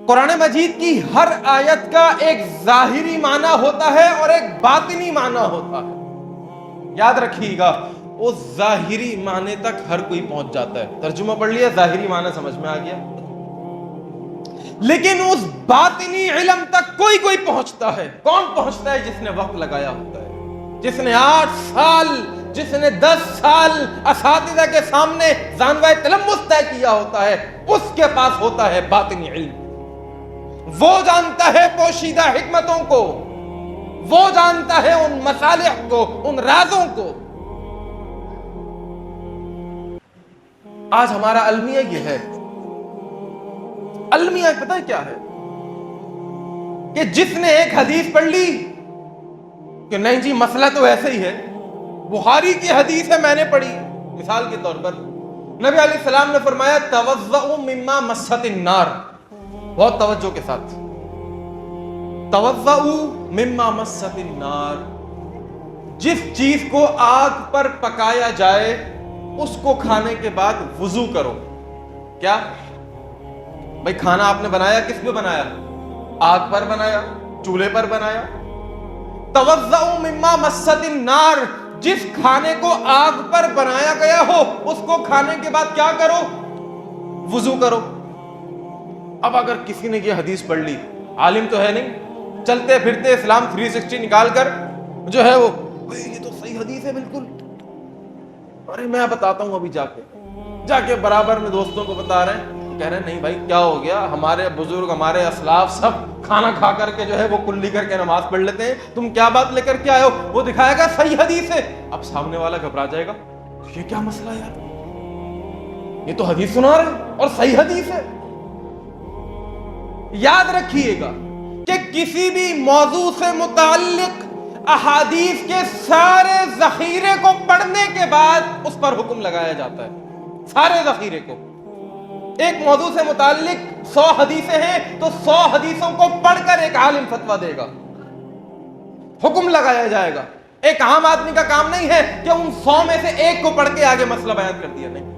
قرآن مجید کی ہر آیت کا ایک ظاہری معنی ہوتا ہے اور ایک باطنی معنی ہوتا ہے. یاد رکھیے گا، وہ ظاہری معنی تک ہر کوئی پہنچ جاتا ہے. ترجمہ پڑھ لیا، ظاہری معنی سمجھ میں آ گیا، لیکن اس باطنی علم تک کوئی پہنچتا ہے. کون پہنچتا ہے؟ جس نے وقت لگایا ہوتا ہے، جس نے 8 سال، جس نے 10 سال اساتذہ کے سامنے زانوہ تلمس طے کیا ہوتا ہے، اس کے پاس ہوتا ہے باطنی علم. وہ جانتا ہے پوشیدہ حکمتوں کو، وہ جانتا ہے ان مصالح کو، ان رازوں کو. آج ہمارا المیہ یہ ہے. المیہ پتہ ہے کیا ہے؟ کہ جس نے ایک حدیث پڑھ لی کہ نہیں جی مسئلہ تو ایسے ہی ہے، بخاری کی حدیث ہے میں نے پڑھی. مثال کے طور پر نبی علیہ السلام نے فرمایا توضؤوا مما مست النار. بہت توجہ کے ساتھ، توضؤوا مما مست النار، جس چیز کو آگ پر پکایا جائے اس کو کھانے کے بعد وضو کرو. کیا بھائی کھانا آپ نے بنایا، کس پہ بنایا؟ آگ پر بنایا، چولہے پر بنایا. توضؤوا مما مست النار، جس کھانے کو آگ پر بنایا گیا ہو اس کو کھانے کے بعد کیا کرو؟ وضو کرو. اب اگر کسی نے یہ حدیث پڑھ لی، عالم تو ہے نہیں، چلتے پھرتے اسلام 360 نکال کر جو ہے وہ یہ تو صحیح حدیث ہے بالکل. ارے میں بتاتا ہوں، ابھی جا کے برابر میں دوستوں کو بتا رہے ہیں، کہہ رہے ہیں نہیں بھائی کیا ہو گیا، ہمارے بزرگ، ہمارے اسلاف سب کھانا کھا کر کے جو ہے وہ کلی کر کے نماز پڑھ لیتے ہیں، تم کیا بات لے کر کے آئے ہو؟ وہ دکھائے گا صحیح حدیث ہے. اب سامنے والا گھبرا جائے گا، یہ کیا مسئلہ ہے یار، یہ تو حدیث سنا رہے اور صحیح حدیث ہے. یاد رکھیے گا کہ کسی بھی موضوع سے متعلق احادیث کے سارے ذخیرے کو پڑھنے کے بعد اس پر حکم لگایا جاتا ہے. سارے ذخیرے کو. ایک موضوع سے متعلق 100 حدیثیں ہیں تو 100 حدیثوں کو پڑھ کر ایک عالم فتویٰ دے گا، حکم لگایا جائے گا. ایک عام آدمی کا کام نہیں ہے کہ ان 100 میں سے ایک کو پڑھ کے آگے مسئلہ بیان کر دیا. نہیں،